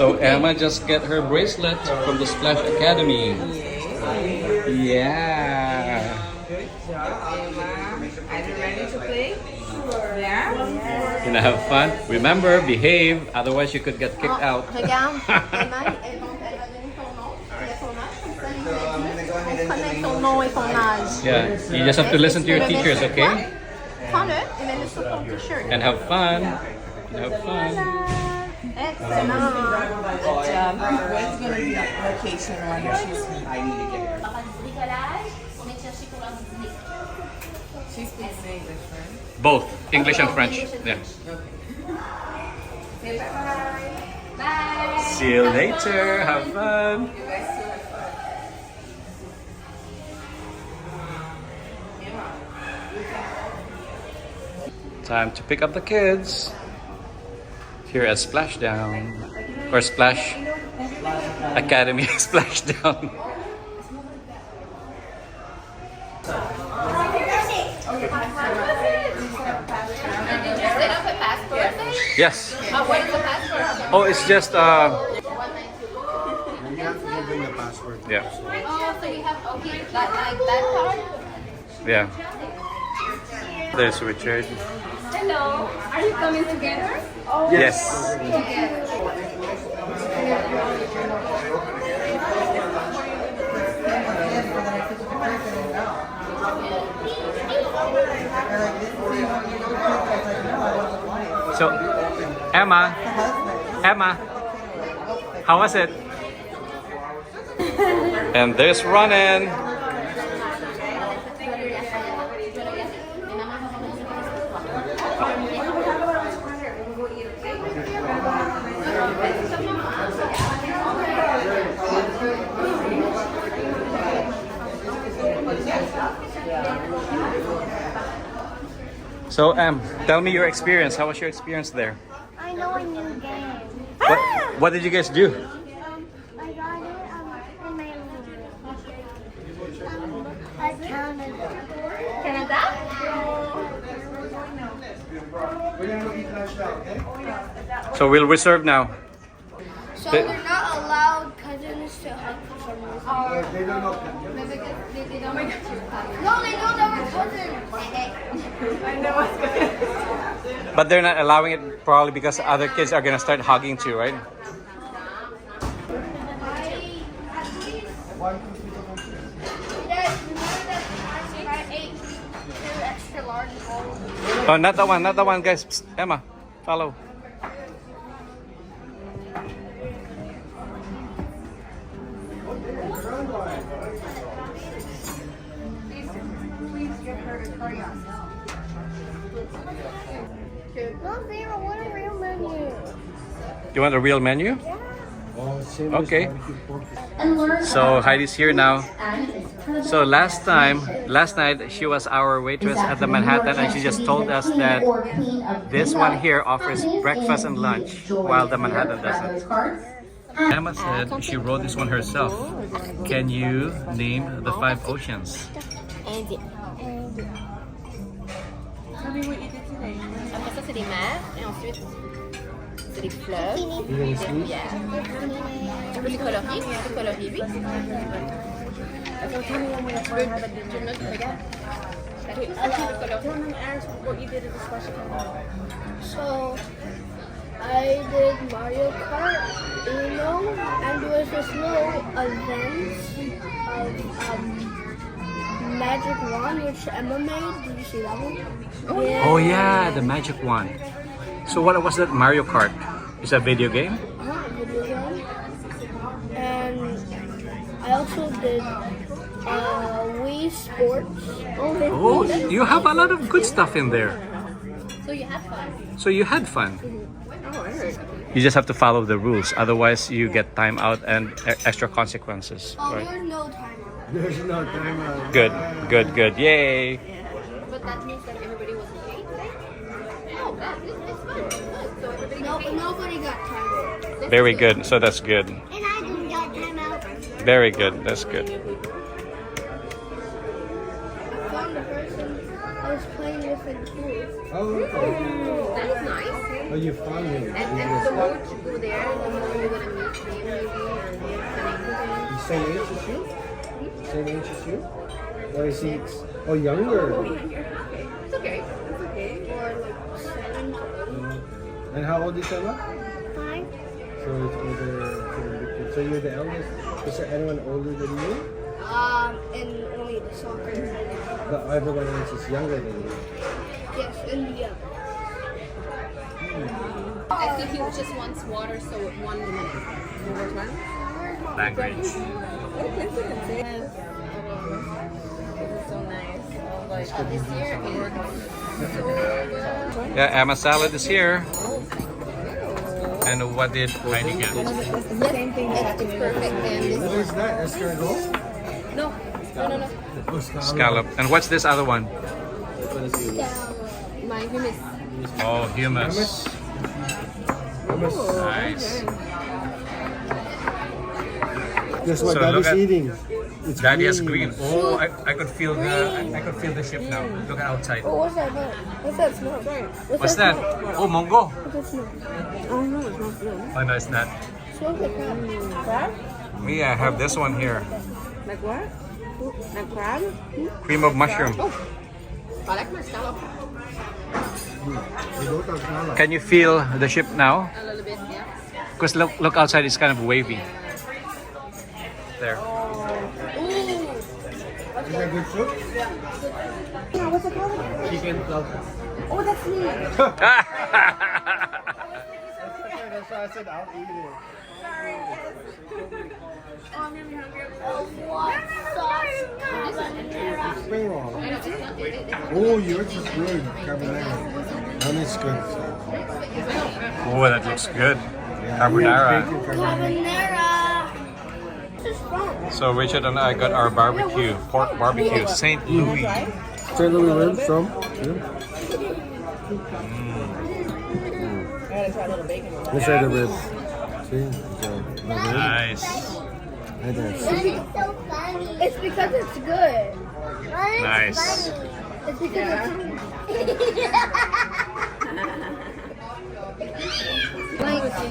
So Emma just get her bracelet from the Splash Academy. Yeah. Good job, Emma. Are you ready to play? Yeah? Gonna have fun. Remember, behave, otherwise you could get kicked out. Regarde, Emma, elle va donner ton nom, ton âge, comme ça, on connecte ton nom et ton âge. Yeah, you just have to listen to your teachers, okay? Prends-le et mets-le sur ton t-shirt. And have fun. Have fun. Excellent. Good job. What's going to be the location on your shoes? I need to get her. She speaks English, right? Both English and French. Yeah. Okay. Say bye-bye. Bye. See you later. Have fun. You guys too have fun. Time to pick up the kids here at Splashdown or Splash Academy. Splashdown. Yes. What is the password? Oh, it's just You have to bring the password. yeah, Oh, so you have, okay, that card? yeah. There's Richard. Hello, are you coming together? Oh, Yes. So, Emma, how was it? And there's running. So, tell me your experience. How was your experience there? I know a new game. What did you guys do? I got it in my room. Canada. We're going to go eat lunch now, okay? So we'll reserve now. So we're not allowed cousins to hug for some reason. They don't know. No, they know that we're cousins. But they're not allowing it probably because other kids are gonna start hugging too, right? I ate 2 extra large bowls. Oh, not that one, guys. Psst, Emma, follow. No, Vera, what a real menu. You want a real menu? Oh, same Okay. as barbecue pork. So Heidi's here now. So last night she was our waitress at the Manhattan, and she just told us that this one here offers breakfast and lunch, while the Manhattan doesn't. Emma said she wrote this one herself. Can you name the 5 oceans? Tell me what you did today. Après ça, c'est des mers et ensuite, c'est des fleuves, You des gonna sleep? rivières. Tu peux les colorier, oui. Okay, tell me one way to Tu veux, tu me regardes. Tu peux colorier. Tell me ask what you did at the special event. So I did Mario Kart, Uno, and there was this little event of Magic Wand, which Emma made. Did you see that one? Oh yeah, the magic one. So what was that Mario Kart? Is that a video game? Video game. And I also did Wii Sports. Oh, you have a lot of good stuff in there. So you have fun. So you had fun. You just have to follow the rules, otherwise you get time out and extra consequences. Oh, Right? there's no timer. There's no time. Good. Yay! But that means that everybody was paid, right? Oh, it's fun. Good. So everybody got paid. Nobody got timer. Very good. So that's good. And I didn't get time out. Very good. That's good. I found a person I was playing with in school. Oh, okay. That is nice. Oh, you found him. And the more you go there, the more you're gonna meet him maybe and you're connected with him. He's same age as you? Same age as you? Or is he... Oh, younger. It's okay. It's okay. Or like 7 to 8. And how old is Emma? 5. So it's older. So you're the eldest. Is there anyone older than you? And only the soccer. But everyone else is younger than you. Yes, and the other. I think he just wants water, so 1 minute. Which one? Language. Yes. This is so nice. Oh, like, this year is so good. Yeah, Emma salad is here. And what did Heidi get? Same thing. It's perfect. And What is that? Escargot? no. Oh, scallop. Scallop. And what's this other one? My hummus. Oh, hummus. Hummus. Nice. Guess what So Daddy's look at- eating? It's Daddy has green. Oh, I could feel the ship now. Look outside. Oh, what's that? What's that smell? What's that? Oh, mongo. What's that smell? Oh no, it's not good. Oh, no, it's not. Smells like crab. Crab? Me, I have this one here. Like what? Like crab? Cream of mushroom. I like my scallop. You don't have scallop. Can you feel the ship now? A little bit, yeah. Because look outside, it's kind of wavy. There. Is that good soup? Yeah, what's it called? Chicken plug. Oh, that's me. That's why I said I'll eat it. Oh, I'm really hungry. What sauce? Spring roll. Oh, yours is good. Carbonara. Mine is good. Oh, that looks good. Carbonara. Bacon carbonara. Carbonara. This is fun. So Richard and I got our barbecue, pork barbecue, St. Louis. St. Louis ribs from? Let's try the ribs. See? Okay. Nice. Right there. So funny. It's because it's good. Nice. It's because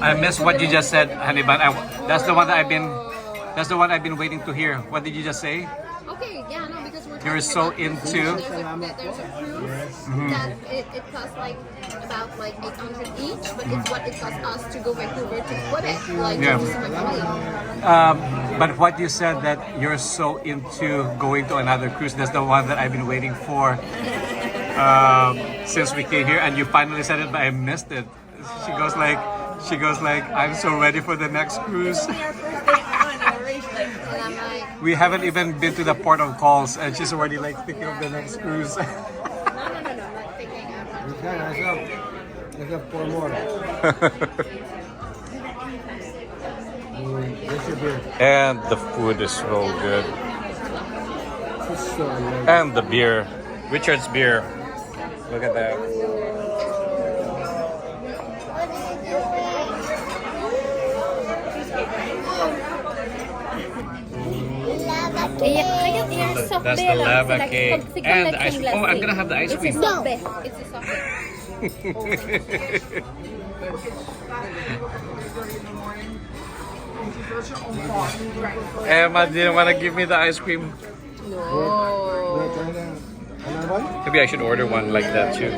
I missed what you just said, honey bun. That's the one that I've been waiting to hear. What did you just say? Okay, yeah, no, because we're You're so into. there's a cruise that it costs like about like 800 each, but it's what it costs us to go Vancouver to Quebec, like Yeah. to visit my colleague. But what you said that you're so into going to another cruise, that's the one that I've been waiting for since we came here, and you finally said it, but I missed it. She goes like, I'm so ready for the next cruise. And I'm like, We haven't even been to the port of calls, and she's already like thinking of the next cruise. no, I'm like thinking I'm Okay, let's have 4 more. What's your beer? And the food is so good. It's so amazing. And the beer, Richard's beer. Look at that. That's the lava cake. And the ice cream. Oh, I'm gonna have the ice cream. it's a soft. Emma didn't want to give me the ice cream. You want to try that? Another one? Maybe I should order one like that too.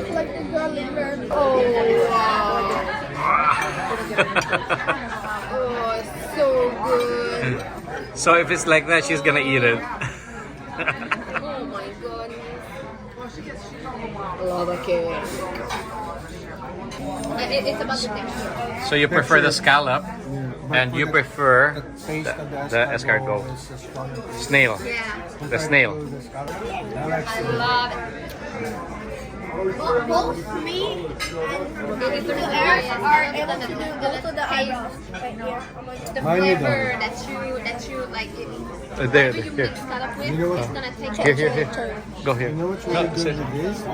Oh, it's so good. So if it's like that, she's gonna eat it. Oh my goodness. Lava cake. It's about the texture. So you prefer the scallop, But and for you the- prefer taste of the escargot. is just stronger. snail. Yeah. The snail. The scallop. I like I snail. love it. Both me and Maybe the there's a Eric variant are of able to do both of the taste, eyebrows right here. the Mine either. flavor that you like. There, Who you here. mix that up with, You know what- it's gonna take Here. Go here. You know what's No, really good sit. with this? Is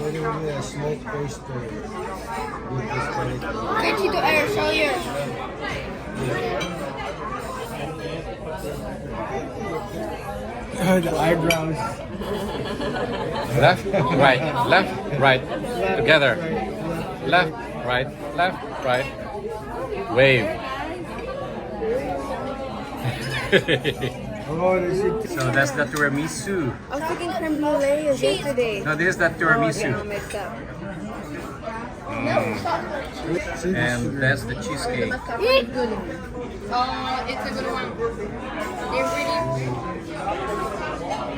really really a smoked oyster. With this kind Okay, Tito Eric, show yours. the eyebrows. Left, right, together. Left, left, right, left, right. Wave. Oh, this is So that's the tiramisu. I was thinking creme brulee is yesterday. No, this is the tiramisu. Mixed up. And that's the cheesecake. Oh, it's a good one. They're really.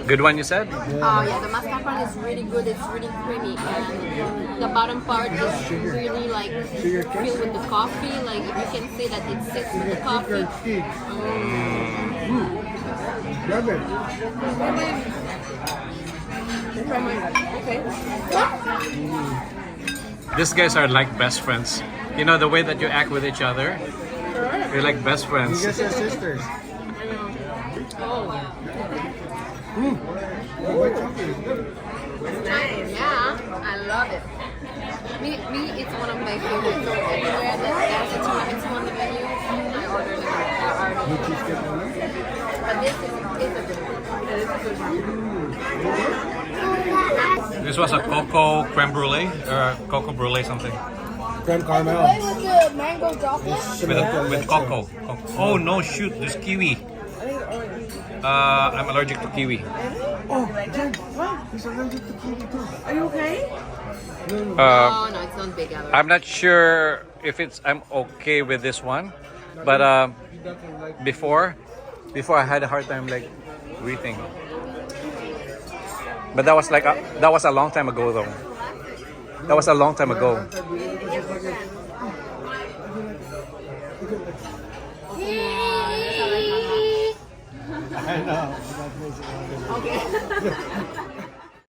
Good one, you said? Yeah, the mascarpone is really good. It's really creamy, and the bottom part is really like filled with the coffee. Like you can say that it sits with the coffee. Grab it. These guys are like best friends. You know the way that you act with each other? You're like best friends. You guys are sisters. Yeah, I love it. Me, it's one of my favorites. So everywhere that there's a tiramisu on the menu, I order them. But this is a good one. This was a cocoa creme brulee or cocoa brulee something Creme caramel. Play with the mango chocolate. with cocoa. Oh no! Shoot, there's kiwi. I'm allergic to kiwi. Oh, Jen, what? He's allergic to kiwi too. Are you okay? Oh no, it's not big allergy. I'm not sure if I'm okay with this one, but He doesn't like. before I had a hard time like breathing. But that was a long time ago though. That was a long time ago. I know.